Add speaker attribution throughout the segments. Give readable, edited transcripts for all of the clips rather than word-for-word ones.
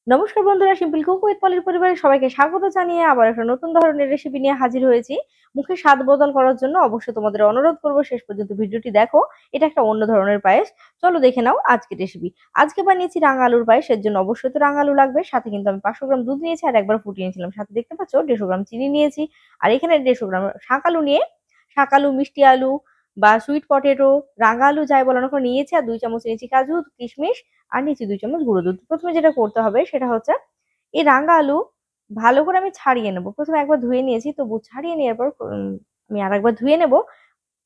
Speaker 1: নমস্কার বন্ধুরা, simple cook with পলির পরিবারের সবাইকে স্বাগত জানিয়ে আবার একটা নতুন ধরনের রেসিপি নিয়ে হাজির হয়েছি। মুখে স্বাদ বদল করার জন্য অবশ্যই তোমাদের অনুরোধ করব শেষ পর্যন্ত ভিডিওটি দেখো। এটা একটা অন্য ধরনের পায়েস। চলো দেখে নাও আজকের রেসিপি। আজকে বানিয়েছি রাঙা আলুর পায়েস। এর জন্য অবশ্যই তো রাঙা আলু লাগবে। সাথে কিন্তু আমি 500 গ্রাম দুধ নিয়েছি আর একবার ফুটিয়ে নিয়েছিলাম। সাথে দেখতে পাচ্ছ 150 গ্রাম চিনি নিয়েছি। আর এখানে 150 গ্রাম শাক আলু নিয়ে শাক আলু, মিষ্টি আলু বা সুইট পটেটো, রাঙা আলু যাই বলো না কেন নিয়েছি। আর 2 চামচ নিয়েছি কাজু কিশমিশ, আর নিচে 2 চামচ গুঁড়ো দুধ। প্রথমে যেটা করতে হবে সেটা হচ্ছে এই রাঙা আলু ভালো করে আমি ছাড়িয়ে নেব। প্রথমে একবার ধুয়ে নিয়েছি, তবু ছাড়িয়ে নেওয়ার পর আমি আরেকবার ধুয়ে নেব।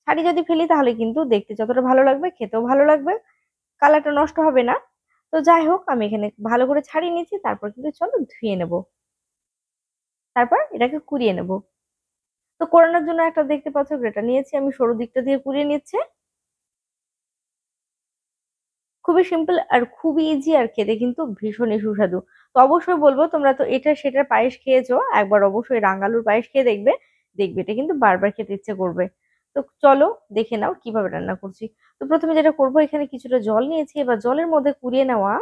Speaker 1: ছাড়িয়ে যদি ফেলি তাহলে কিন্তু দেখতে যতটা ভালো লাগবে খেতেও ভালো লাগবে, কালারটা নষ্ট হবে না। তো যাই হোক, আমি এখানে ভালো করে ছাড়িয়ে নিয়েছি। তারপর কিন্তু চলো ধুয়ে নেব, তারপর এটাকে কুড়িয়ে নেব। তো কোরানোর জন্য একটা দেখতে পাচ্ছ গ্রেটার নিয়েছি, আমি সরু দিকটা দিয়ে কুড়িয়ে নিচ্ছে। খুবই সিম্পল আর খুবই ইজি, আর খেতে কিন্তু ভীষণই সুস্বাদু। তো অবশ্যই বলবো, তোমরা তো এটা সেটার পায়েস খেয়েছো, একবার অবশ্যই রাঙালুর পায়েস খেয়ে দেখবে। দেখবে এটা কিন্তু বারবার খেতে ইচ্ছে করবে। তো চলো দেখে নাও কিভাবে রান্না করছি। তো প্রথমে যেটা করব, এখানে কিছুটা জল নিয়েছি। এবার জলের মধ্যে কুড়িয়ে নেওয়া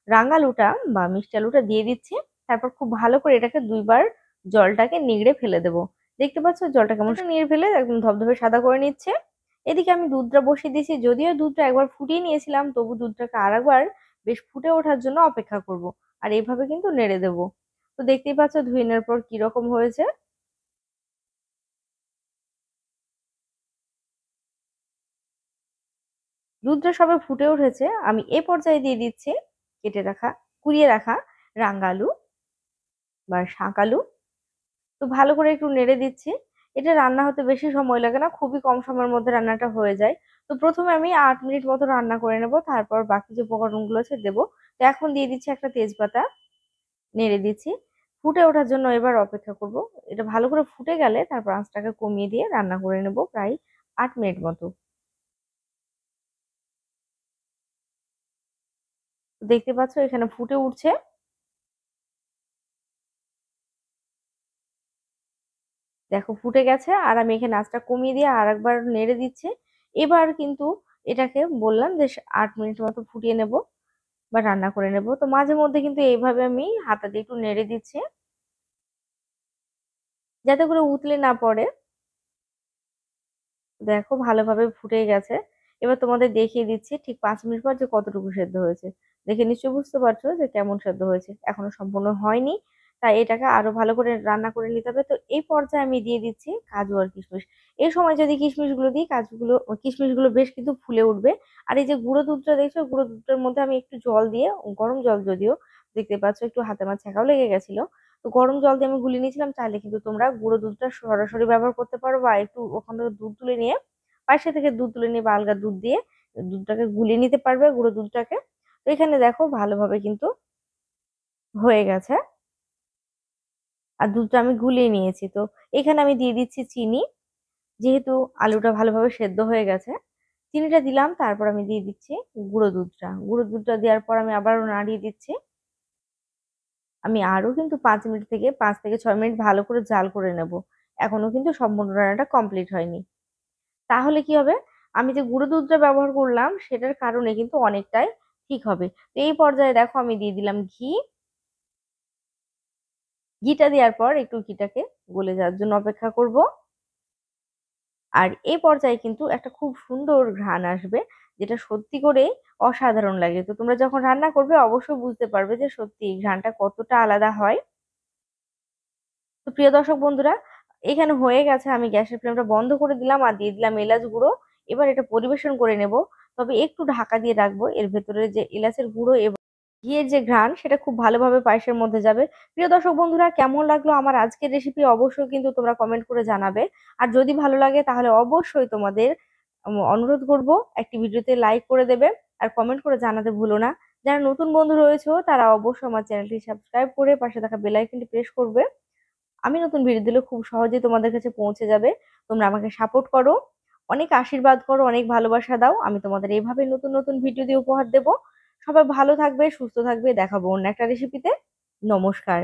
Speaker 1: রাঙালুটা বা মিষ্টি আলুটা দিয়ে দিচ্ছি। তারপর খুব ভালো করে এটাকে 2বার জলটাকে নিংড়ে ফেলে দেবো। দেখতে পাচ্ছ জলটা কেমন নিয়ে ফেলে একদম ধবধবে সাদা করে নিচ্ছে। এদিকে আমি দুধটা বসিয়ে দিয়েছি। যদিও দুধটা একবার ফুটিয়ে নিয়েছিলাম, তবু দুধটাকে আরেকবার বেশ ফুটে ওঠার জন্য অপেক্ষা করব। আর এইভাবে কিন্তু নেড়ে দেব। তো দেখতেই পাচ্ছ ধুয়ে নেওয়ার পর কিরকম হয়েছে। দুধটা সবে ফুটে উঠেছে। আমি এ পর্যায়ে দিয়ে দিচ্ছি কেটে রাখা, কুড়িয়ে রাখা রাঙা আলু বা শাক আলু। তো ভালো করে একটু নেড়ে দিচ্ছি। এটা রান্না হতে বেশি সময় লাগে না, খুবই কম সময়ের মধ্যে রান্নাটা হয়ে যায়। তো প্রথমে আমি 8 মিনিট মতো রান্না করে নেব, তারপর বাকি যে উপকরণগুলো আছে দেবো। তো এখন দিয়ে দিচ্ছি একটা তেজপাতা, নেড়ে দিচ্ছি। ফুটে ওঠার জন্য এবার অপেক্ষা করব। এটা ভালো করে ফুটে গেলে তারপর আঁচটাকে কমিয়ে দিয়ে রান্না করে নেব প্রায় 8 মিনিট মতো। দেখতে পাচ্ছ এখানে ফুটে উঠছে। দেখো ফুটে গেছে, আর আমি এখানে আঁচটা কমিয়ে দিয়ে আর একবার নেড়ে দিচ্ছি। এবার কিন্তু এটাকে বললাম যে 8 মিনিট মতো ফুটিয়ে নেব বা রান্না করে নেব। তো মাঝে মধ্যে কিন্তু এইভাবে আমি হাতা দিয়ে একটু নেড়ে দিচ্ছি, যাতে করে উতলে না পড়ে। দেখো ভালোভাবে ফুটে গেছে। এবার তোমাদের দেখিয়ে দিচ্ছি ঠিক 5 মিনিট পর যে কতটুকু সেদ্ধ হয়েছে। দেখে নিশ্চয়ই বুঝতে পারছো যে কেমন সেদ্ধ হয়েছে। এখনো সম্পূর্ণ হয়নি, তাই এটাকে আরো ভালো করে রান্না করে নিতে হবে। তো এই পর্যায়ে আমি দিয়ে দিচ্ছি কাজু আর কিশমিশ। এই সময় যদি কিশমিশ গুলো দিই, কিশমিশ গুলো বেশ কিন্তু ফুলে উঠবে। আর এই যে গুঁড়ো দুধটা দেখছো, গুঁড়ো দুধটার মধ্যে আমি একটু জল দিয়ে, গরম জল যদিও, দেখতে পাচ্ছ একটু হাতে আমার ছ্যাঁকাও লেগে গেছিল। তো গরম জল দিয়ে আমি গুলিয়ে নিয়েছিলাম। চাইলে কিন্তু তোমরা গুঁড়ো দুধটা সরাসরি ব্যবহার করতে পারো, বা একটু ওখান থেকে দুধ তুলে নিয়ে, পাশে থেকে দুধ তুলে নিয়ে বা আলগা দুধ দিয়ে দুধটাকে গুলিয়ে নিতে পারবে, গুঁড়ো দুধটাকে। তো এখানে দেখো ভালোভাবে কিন্তু হয়ে গেছে। আর দুধটা আমি গুলিয়ে নিয়েছি। তো এখানে আমি দিয়ে দিচ্ছি চিনি। যেহেতু আলুটা ভালোভাবে সেদ্ধ হয়ে গেছে, চিনিটা দিলাম। তারপর আমি দিয়ে দিচ্ছি গুঁড়ো দুধটা দেওয়ার পর আমি আবারও নাড়িয়ে দিচ্ছি। আমি আরো কিন্তু 5 মিনিট থেকে 5 থেকে 6 মিনিট ভালো করে জাল করে নেব। এখনো কিন্তু সম্পূর্ণ রান্নাটা কমপ্লিট হয়নি। তাহলে কি হবে, আমি যে গুঁড়ো দুধটা ব্যবহার করলাম সেটার কারণে কিন্তু অনেকটাই ঠিক হবে। তো এই পর্যায়ে দেখো আমি দিয়ে দিলাম ঘি। ঘিটা দেওয়ার পর একটু ঘিটাকে গলে যাওয়ার জন্য অপেক্ষা করব। আর এই পর্যায়ে কিন্তু একটা খুব সুন্দর ঘ্রাণ আসবে, যেটা সত্যি করে অসাধারণ লাগে। তো তোমরা যখন রান্না করবে অবশ্যই বুঝতে পারবে যে সত্যি এই ঘ্রাণটা কতটা আলাদা হয়। তো প্রিয় দর্শক বন্ধুরা, এখানে হয়ে গেছে। আমি গ্যাসের ফ্লেমটা বন্ধ করে দিলাম আর দিয়ে দিলাম এলাচ গুঁড়ো। এবার এটা পরিবেশন করে নেব। তবে একটু ঢাকা দিয়ে রাখবো, এর ভেতরে যে এলাচের গুঁড়ো এবং ঘিয়ের যে ঘ্রাণ সেটা খুব ভালোভাবে পায়েসের মধ্যে যাবে। প্রিয় দর্শক বন্ধুরা, কেমন লাগলো আমার আজকের রেসিপি অবশ্যই কিন্তু তোমরা কমেন্ট করে জানাবে। আর যদি ভালো লাগে তাহলে অবশ্যই তোমাদের অনুরোধ করব একটি ভিডিওতে লাইক করে দেবে আর কমেন্ট করে জানাতে ভুলো না। যারা নতুন বন্ধু রয়েছে তারা অবশ্যই আমার চ্যানেলটি সাবস্ক্রাইব করে পাশে থাকা বেল আইকনটি প্রেস করবে। আমি নতুন ভিডিও দিলে খুব সহজেই তোমাদের কাছে পৌঁছে যাবে। তোমরা আমাকে সাপোর্ট করো, অনেক আশীর্বাদ করো, অনেক ভালোবাসা দাও। আমি তোমাদের এইভাবে নতুন নতুন ভিডিও দিয়ে উপহার দেব। সবাই ভালো থাকবে, সুস্থ থাকবে। দেখাবো অন্য একটা রেসিপিতে। নমস্কার।